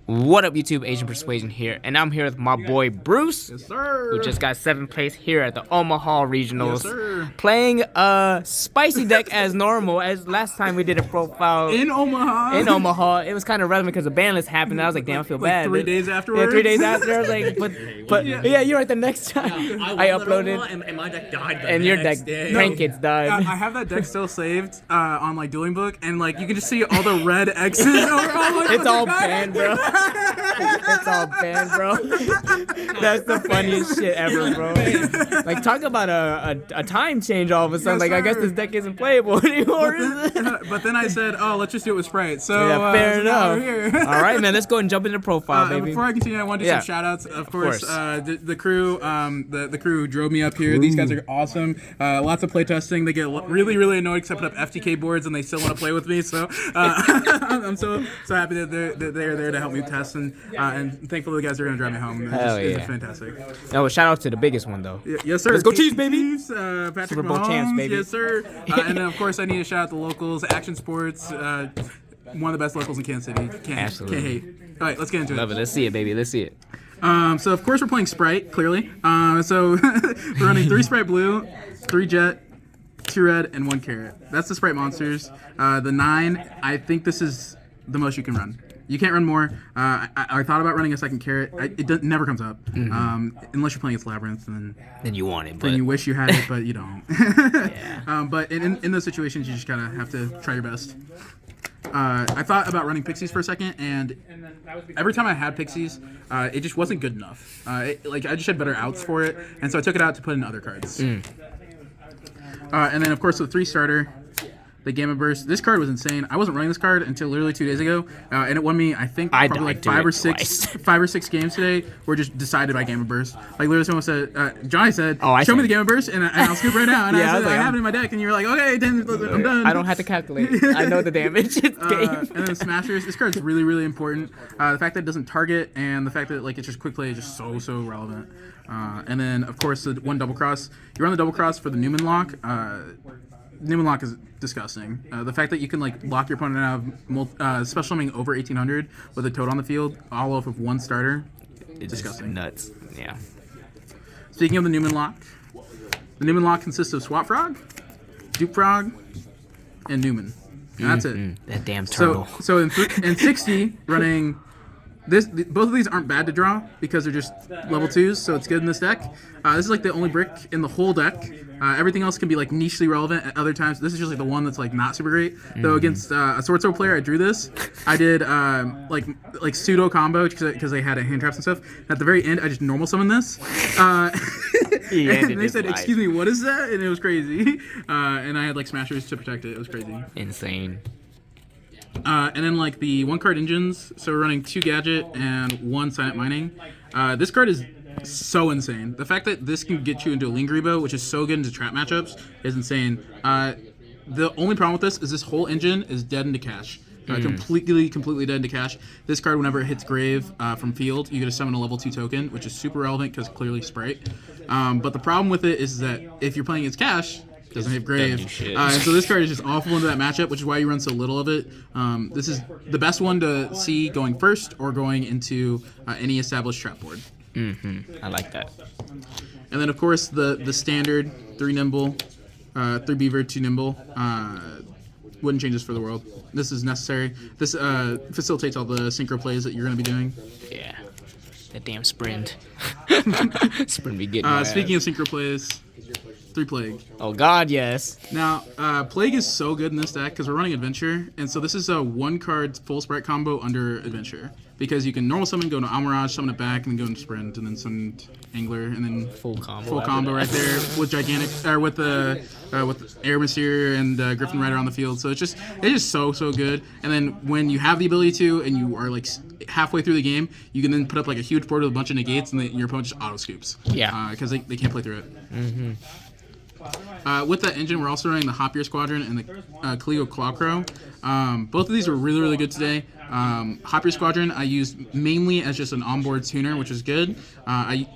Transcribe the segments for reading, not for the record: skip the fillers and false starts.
What up, YouTube? Asian Persuasion here, and I'm here with my boy Bruce, Yes, sir. who just got 7th place here at the Omaha Regionals, Yes, sir. playing a spicy deck as normal as last time we did a profile In Omaha. In Omaha, it was kind of relevant because the ban list happened. And I was like, damn, I feel bad. 3 days afterwards. Yeah, 3 days after. I was like, but yeah, you're right. The next time I uploaded, and my deck died. and your deck, Prank Kids died. I have that deck still saved on like Dueling Book, and like you can just see all the red X's over all like, It's all banned, bro. It's all banned, bro. That's the funniest shit ever, bro. Like, talk about a time change all of a sudden. Yes, like, I guess sir. this deck isn't playable anymore, is it? But then I said, oh, let's just do it with Sprite. So Yeah, fair so now enough. we're here. All right, man. Let's go and jump into the profile, baby. Before I continue, I want to do some shout outs. Of course. The crew, the crew who drove me up here. These guys are awesome. Lots of play testing. They get really, really annoyed because I put up FTK boards and they still want to play with me. So I'm so happy that they're there to help me test, and thankfully the guys are going to drive me home. It's fantastic. Oh, shout out to the biggest one, though. Yes, sir. Let's go Chiefs, baby. Chiefs, Patrick Super Bowl Mahomes, champs, baby. Yes, sir. And then, of course, I need to shout out the locals, Action Sports, one of the best locals in Kansas City. Can't hate. All right, let's get into it. Love it. Let's see it, baby. Let's see it. So, of course, we're playing Spright, clearly. So, we're running 3 Spright Blue, 3 Jet, 2 Red, and 1 Carrot. That's the Spright monsters. The 9, I think this is the most you can run. You can't run more. I thought about running a second Carrot. It never comes up. Unless you're playing against Labyrinth, and Then you want it, but then you wish you had it, but you don't. yeah. But in those situations, you just kind of have to try your best. I thought about running Pixies for a second, and every time I had Pixies, it just wasn't good enough. I just had better outs for it, and so I took it out to put in other cards. And then, of course, the 3 starter, the Gamma Burst. This card was insane. I wasn't running this card until literally 2 days ago, and it won me, I think, probably like 5 or 6 games today were just decided by Gamma Burst. Like, literally someone said, Johnny said, show me the Gamma Burst, and I'll scoop right now. And I said, I have it in my deck, and you were like, okay, then I'm done. I don't have to calculate. I know the damage. It's game. And then Smashers. This card's really, really important. The fact that it doesn't target, and the fact that like it's just quick play is just so relevant. And then, of course, the 1 double cross. You run the double cross for the Newman lock. Newman lock is disgusting. The fact that you can like lock your opponent out of special summoning over 1800 with a toad on the field, all off of 1 starter, It's disgusting. Nuts. Yeah. Speaking of the Newman lock consists of Swap Frog, Dupe Frog, and Newman. And that's it. That damn turtle. So in 60 running. Both of these aren't bad to draw because they're just level 2s, so it's good in this deck. This is like the only brick in the whole deck. Everything else can be like nichely relevant at other times. This is just like the one that's like not super great. Though against a Sword Soul player, I drew this. I did like pseudo combo because they had hand traps and stuff. At the very end, I just normal summoned this. And they said, "Excuse me, what is that?" And it was crazy. And I had like Smashers to protect it. It was crazy. Insane. And then like the 1 card engines, so we're running 2 Gadget and 1 Silent Mining. This card is so insane. The fact that this can get you into a Lingribo, which is so good into trap matchups, is insane. The only problem with this whole engine is dead into cash. Completely dead into cash. This card, whenever it hits grave from field, you get to summon a level 2 token, which is super relevant because clearly Sprite. But the problem with it is that if you're playing against cash, doesn't have grave. And so this card is just awful into that matchup, which is why you run so little of it. This is the best one to see going first or going into any established trap board. I like that. And then, of course, the standard 3 Nimble, 3 Beaver, 2 Nimble. Wouldn't change this for the world. This is necessary. This facilitates all the synchro plays that you're going to be doing. Yeah. That damn sprint. Sprint be getting Speaking of synchro plays, 3 Plague. Oh, God, yes. Now, Plague is so good in this deck because we're running Adventure, and so this is a 1-card full Sprite combo under Adventure. Because you can normal summon, go into Almirage, summon it back, and then go into Sprint, and then summon Angler, and then full combo right there with Gigantic, or with the Air Mystere and Griffin Rider on the field. So it's just so good. And then when you have the ability to, and you are like halfway through the game, you can then put up like a huge board with a bunch of negates, and your opponent just auto scoops. Yeah. Because they can't play through it. With that engine, we're also running the Hopier Squadron and the Cleo Clawcrow. Both of these were really good today. Hop Your Squadron I used mainly as just an onboard tuner, which is good. I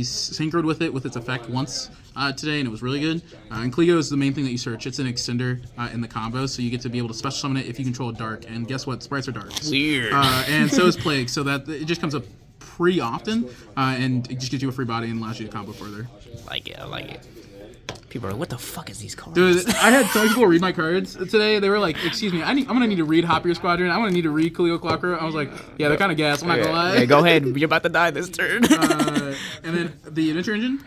synchroed with it with its effect once today, and it was really good. And Yugioh is the main thing that you search. It's an extender in the combo, so you get to be able to special summon it if you control dark. And guess what? Sprites are darks. Weird. And so is Plague, so that it just comes up pretty often, and it just gives you a free body and allows you to combo further. I like it. People are like, what the fuck is these cards? Dude, I had so many people read my cards today. They were like, excuse me, I'm going to need to read Hop Your Squadron. I'm going to need to read Yugioh Clockwork. I was like, yeah, they're kind of gas. I'm not going to lie. Yeah, go ahead. You're about to die this turn. And then the Adventure Engine.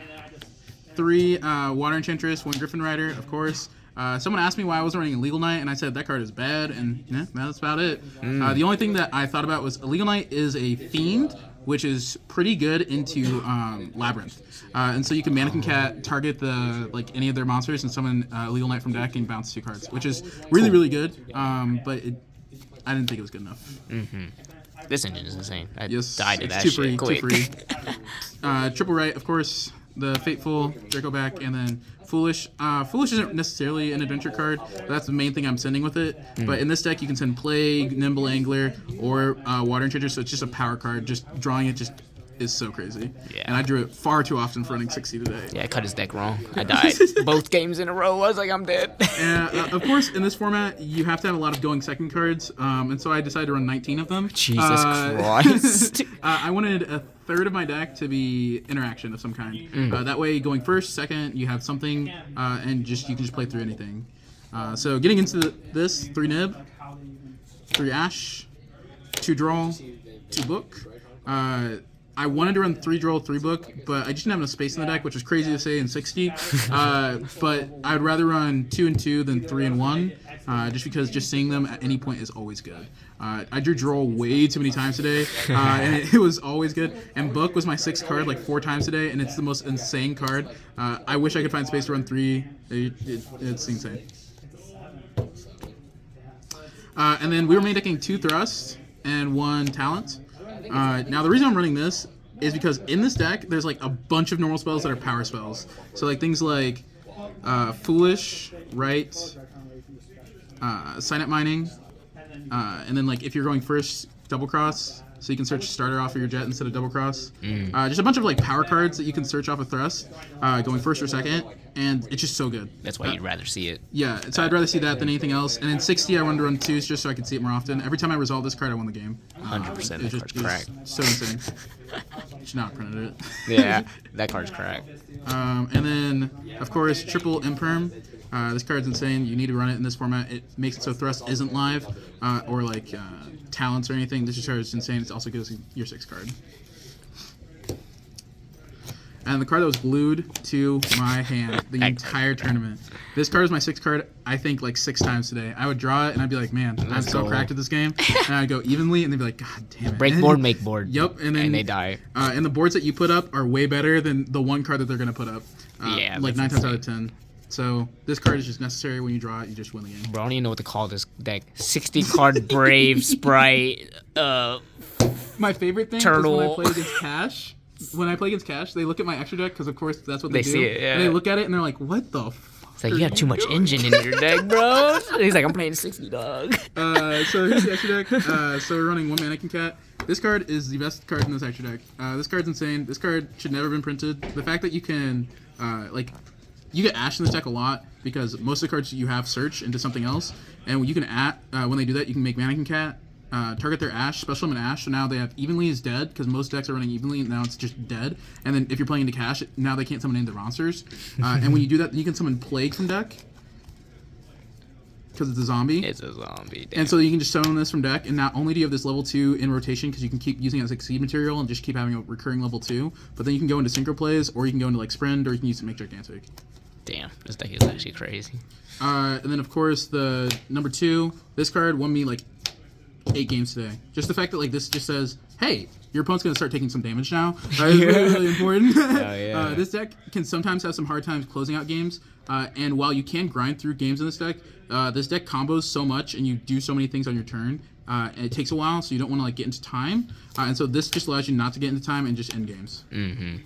3 Water Enchantress, 1 Griffin Rider, of course. Someone asked me why I wasn't running Illegal Knight, and I said that card is bad, and yeah, that's about it. The only thing that I thought about was Illegal Knight is a Fiend, which is pretty good into Labyrinth. And so you can Mannequin Cat, target any of their monsters, and summon Illegal Knight from deck and bounce 2 cards, which is really, really good. But I didn't think it was good enough. This engine is insane. I Yes, died to it's that too shit free, quick. too free. Triple Right, of course. The Fateful, Draco back, and then Foolish. Foolish isn't necessarily an adventure card, but that's the main thing I'm sending with it. But in this deck, you can send Plague, Nimble Angler, or Water Enchanter, so it's just a power card. Just drawing it just is so crazy. Yeah. And I drew it far too often for running 60 today. Yeah, I cut his deck wrong. I died both games in a row. I was like, I'm dead. And of course, in this format, you have to have a lot of going second cards, and so I decided to run 19 of them. Jesus Christ. I wanted a third of my deck to be interaction of some kind. That way, going first, second, you have something, and you can just play through anything. So getting into this, 3 Nib, 3 Ash, 2 Draw, 2 Book. I wanted to run 3 Draw, 3 Book, but I just didn't have enough space in the deck, which is crazy to say in 60. But I'd rather run 2 and 2 than 3 and 1, just because just seeing them at any point is always good. I drew Draw way too many times today, and it was always good. And Book was my 6th card like 4 times today, and it's the most insane card. I wish I could find space to run 3. It's insane. And then we were main decking 2 Thrust and 1 Talent. Now the reason I'm running this is because in this deck there's like a bunch of normal spells that are power spells. So like things like Foolish, Right, Signet Mining, and then like if you're going first, Double Cross, so you can search starter off of your jet instead of Double Cross. Just a bunch of like power cards that you can search off of Thrust, going first or second, and it's just so good. That's why you'd rather see it. Yeah, so I'd rather see that than anything else. And in 60, I wanted to run 2s just so I could see it more often. Every time I resolved this card, I won the game. 100% that card's cracked. So insane. Should not have printed it. Yeah, that card's cracked. And then, of course, triple Imperm. This card's insane. You need to run it in this format. It makes it so Thrust isn't live, or like Talents or anything. This card is insane. It's also good as your 6th card. And the card that was glued to my hand the entire tournament. This card was my 6th card, I think, like 6 times today. I would draw it, and I'd be like, man, I'm so cracked at this game. And I'd go evenly, and they'd be like, God damn it. Break board, make board. Yep. And they die. And the boards that you put up are way better than the one card that they're going to put up. Yeah. Like 9 times out of 10. So this card is just necessary. When you draw it, you just win the game. Bro, I don't even know what to call this deck. 60-card Brave, Sprite, My favorite thing Turtle. is when I play against Cash. When I play against Cash, they look at my extra deck because, of course, that's what they do. see it, yeah. And they look at it and they're like, "What the fuck?" It's like, you have too much engine in your deck, bro. He's like, I'm playing 60, dog. So here's the extra deck. So we're running 1 Mannequin Cat. This card is the best card in this extra deck. This card's insane. This card should never have been printed. The fact that you can, you get Ash in this deck a lot because most of the cards you have search into something else. And you can when they do that, you can make Mannequin Cat, target their Ash, special summon Ash, so now they have Evenly is dead, because most decks are running Evenly, and now it's just dead. And then if you're playing into Cash, now they can't summon any of the monsters. And when you do that, you can summon Plague from deck, because it's a zombie. It's a zombie. Damn. And so you can just summon this from deck, and not only do you have this level 2 in rotation, because you can keep using it as like seed material and just keep having a recurring level 2, but then you can go into Synchro plays, or you can go into like Sprint, or you can use it to make gigantic. Damn, this deck is actually crazy. And then of course the number 2, this card won me like 8 games today. Just the fact that like this just says, hey, your opponent's gonna start taking some damage now. Is really, really important. Yeah. This deck can sometimes have some hard times closing out games. And while you can grind through games in this deck combos so much, and you do so many things on your turn. And it takes a while, so you don't want to like get into time. And so this just allows you not to get into time and just end games. And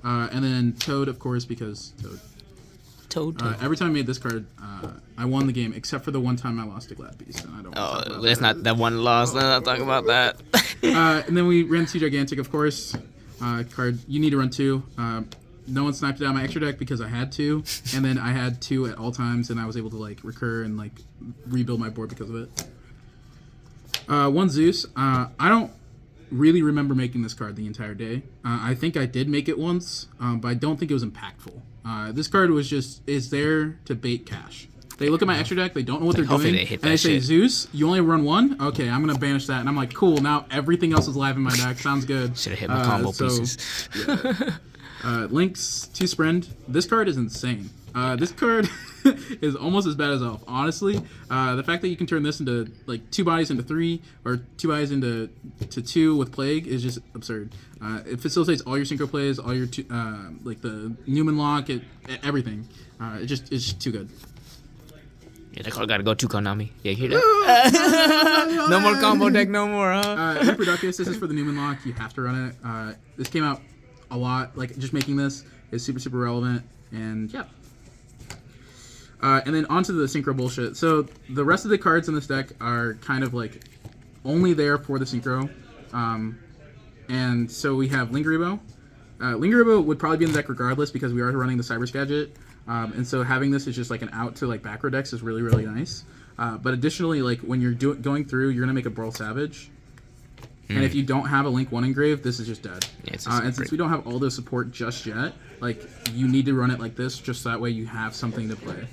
then Toad, of course, because Toto. Every time I made this card, I won the game, except for the one time I lost to Glad Beast, and I don't want to talk about That's that. not that one loss. Let's not talk about that. And then we ran 2 Gigantic, of course. Card, you need to run 2. No one sniped it out of my extra deck because I had to, and then I had 2 at all times, and I was able to like recur and like rebuild my board because of it. 1 Zeus. I don't really remember making this card the entire day. I think I did make it once, but I don't think it was impactful. This card is there to bait cash. They look at my extra deck, they don't know what they're doing, they hit and they that say, shit. Zeus, you only run 1? Okay, I'm going to banish that. And I'm like, cool, now everything else is live in my deck. Sounds good. Should have hit my combo pieces. Yeah. Links to Sprint. This card is insane. This card is almost as bad as Elf. Honestly, the fact that you can turn this into like 2 bodies into 3 or 2 bodies into 2 with Plague is just absurd. It facilitates all your synchro plays, all your like the Newman lock, everything. It's just too good. Yeah, that card gotta go to Konami. Yeah, you hear that? No more combo deck, no more, huh? Reproductus, this is for the Newman lock. You have to run it. This came out a lot. Like, just making this is super, super relevant. And, yeah. And then onto the Synchro bullshit. So, the rest of the cards in this deck are kind of, like, only there for the Synchro. And so we have Lingaribo. Lingaribo would probably be in the deck regardless because we are running the Cyberse gadget. And so having this is just like an out to like backrow decks is really, really nice. But additionally, like when you're going through, you're gonna make a Brawl Savage, and if you don't have a Link 1 engrave, this is just dead. Yeah, and since we don't have all the support just yet, like you need to run it like this, just so that way you have something to play.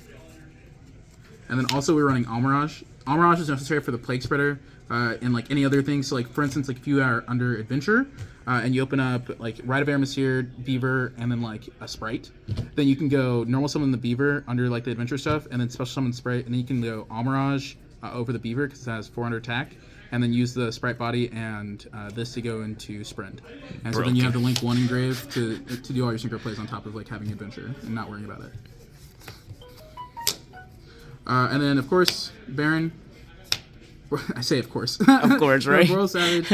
And then also we're running Almirage. Almirage is necessary for the Plague Spreader and like any other things. So like for instance, like if you are under Adventure. And you open up like Rite of Aramesir, Beaver, and then like a Sprite. Then you can go normal summon the Beaver under like the adventure stuff, and then special summon Sprite, and then you can go Almirage over the Beaver because it has 400 attack, and then use the Sprite body and this to go into Sprint. And so then you have the Link 1 engrave to do all your synchro plays on top of like having adventure and not worrying about it. And then of course Baron. I say of course. Of course, right? Brawl Savage,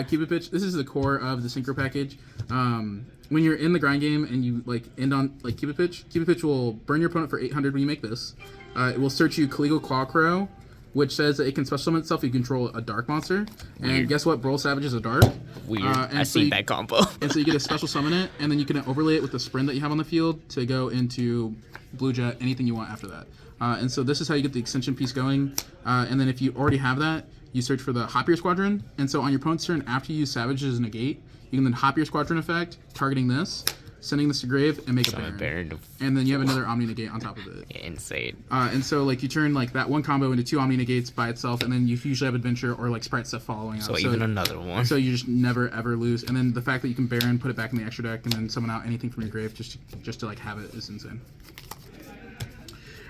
Cupid Pitch. This is the core of the Synchro package. When you're in the grind game and you like end on like Cupid Pitch will burn your opponent for 800 when you make this. It will search you Caligo Clawcrow, which says that it can special summon itself if you control a dark monster. And guess what? Brawl Savage is a dark. Weird. I see that combo. And so you get to special summon it, and then you can overlay it with the Sprint that you have on the field to go into Blue Jet, anything you want after that. And so this is how you get the extension piece going. And then if you already have that, you search for the Hop Your Squadron. And so on your opponent's turn, after you use Savage as a negate, you can then Hop Your Squadron effect, targeting this, sending this to grave, and make a Baron. And then you have another Omni Negate on top of it. Yeah, insane. And so like you turn like that one combo into 2 Omni Negates by itself, and then you usually have Adventure or like Sprite stuff following up. So even another one. So you just never ever lose. And then the fact that you can Baron, put it back in the extra deck, and then summon out anything from your grave just to like have it is insane.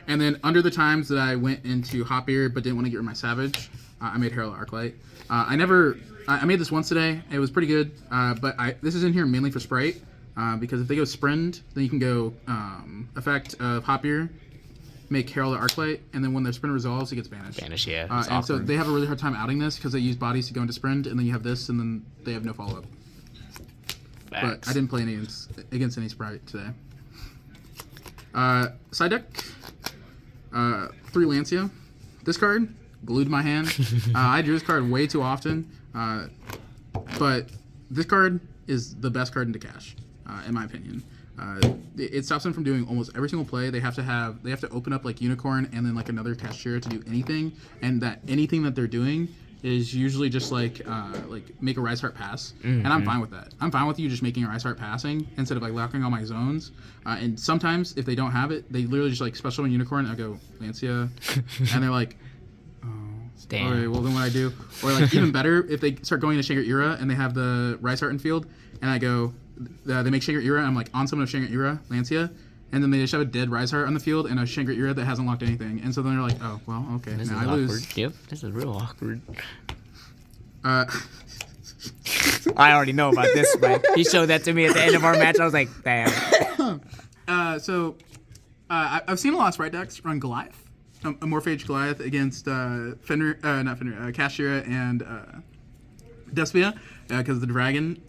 And then under the times that I went into Hopier but didn't want to get rid of my Savage, I made Herald Arclight. I made this once today. It was pretty good, but this is in here mainly for Sprite, because if they go Sprint, then you can go effect of Hopier, make Herald Arclight, and then when their Sprint resolves, it gets banished. Banished, yeah. And so they have a really hard time outing this because they use bodies to go into Sprint, and then you have this, and then they have no follow-up. But I didn't play any against any Sprite today. Side deck. 3 Lancia. This card glued my hand. I drew this card way too often, but this card is the best card into cash, in my opinion. It stops them from doing almost every single play. They have to open up like Unicorn and then like another cashier to do anything, and that anything that they're doing is usually just like make a Rise Heart pass, and I'm fine with that. I'm fine with you just making a Rise Heart passing instead of like locking all my zones. And sometimes if they don't have it, they literally just like special summon Unicorn. I go Lancia, and they're like, oh, damn. Okay, well then what I do, or like even better if they start going to Shangri-Ira and they have the Rise Heart in field, and I go, they make Shangri-Ira. I'm like on summon of Shangri-Ira Lancia. And then they just have a dead Rise Heart on the field and a Shangri-Ira that hasn't locked anything. And so then they're like, oh, well, okay, This now is I awkward. lose. Yep, this is real awkward. I I already know about this, Sprite. He showed that to me at the end of our match. I was like, damn. I've seen a lot of Sprite decks run Goliath. A Morphage Goliath against Kashira and Despia because of the dragon.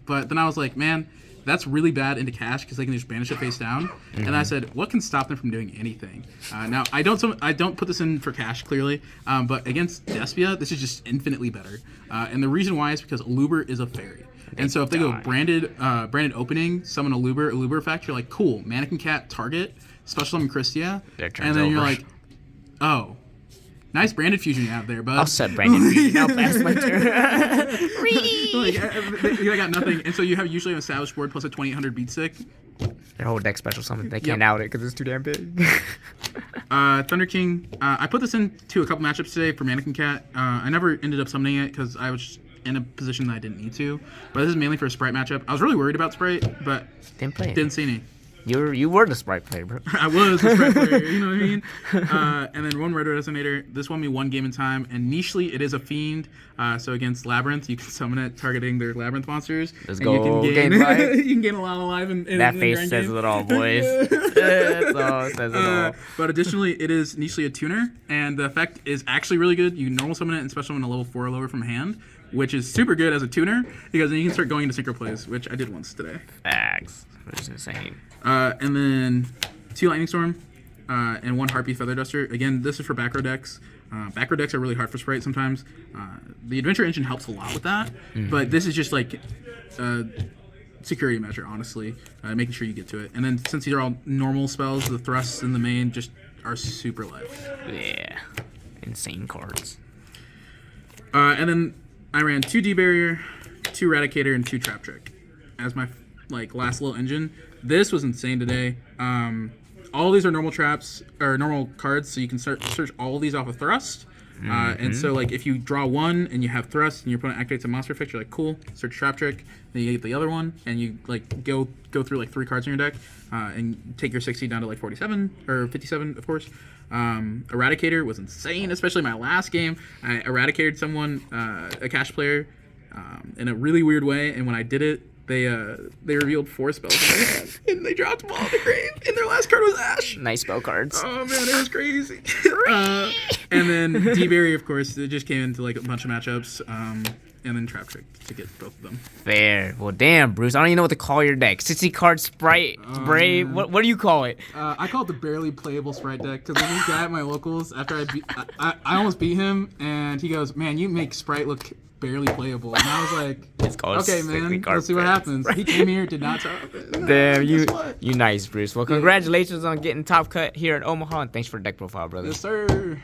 But then I was like, man, that's really bad into cash because they can just banish it face down. And I said, what can stop them from doing anything? Now I don't put this in for cash clearly, but against Despia, this is just infinitely better. And the reason why is because Aluber is a fairy. And so if they go branded opening, summon Aluber effect, you're like, cool, Mannequin Cat target, special summon Christia, and then you're like, oh, nice branded fusion you have there, bud. I'll set branded fusion. I'll pass my turn. You got nothing, and so you have usually an established board plus a 2800 beat stick. Their whole deck special summon. They can't out it because it's too damn big. Thunder King. I put this into a couple matchups today for Mannequin Cat. I never ended up summoning it because I was in a position that I didn't need to. But this is mainly for a Sprite matchup. I was really worried about Sprite, but didn't see any. You were the Sprite player, bro. I was the Sprite player, you know what I mean? And then one Red Resonator. This won me one game in time, and nichely, it is a Fiend. So against Labyrinth, you can summon it targeting their Labyrinth monsters. Let's and go. You can gain life. you can gain a lot of life in that in face the says game. it all, boys. That's all. It says it all. But additionally, it is nichely a tuner, and the effect is actually really good. You can normal summon it and special summon a level 4 or lower from hand, which is super good as a tuner, because then you can start going into synchro plays, which I did once today. Facts. Which is insane. And then 2 Lightning Storm, and 1 Harpy Feather Duster. Again, this is for back row decks. Back row decks are really hard for Sprite sometimes. The Adventure Engine helps a lot with that, but this is just like a security measure, honestly, making sure you get to it. And then since these are all normal spells, the thrusts in the main just are super life. Yeah. Insane cards. And then I ran 2 D-Barrier, 2 Eradicator, and 2 Trap Trick as my last little engine. This was insane today. All these are normal traps or normal cards, so you can start search all of these off of Thrust. And so if you draw one and you have Thrust and your opponent activates a monster effect, you're like, cool, search Trap Trick. Then you get the other one and you go through 3 cards in your deck and take your 60 down to 47 or 57, of course. Eradicator was insane, especially my last game. I eradicated someone, a cash player, in a really weird way, and when I did it, they revealed 4 spells in their hand, and they dropped them all in the grave, and their last card was Ash. Nice spell cards. Oh man, it was crazy. And then D-Barrier, of course, it just came into a bunch of matchups, and then Trap Trick to get both of them. Fair. Well, damn, Bruce. I don't even know what to call your deck. 60 card Sprite, Brave. What do you call it? I call it the barely playable Sprite deck because this guy at my locals, after I almost beat him, and he goes, "Man, you make Sprite look barely playable." And I was like, It's called "Okay, man, let's see what happens." He came here, did not top it. Damn, you nice, Bruce. Well, congratulations on getting top cut here at Omaha, and thanks for the deck profile, brother. Yes, sir.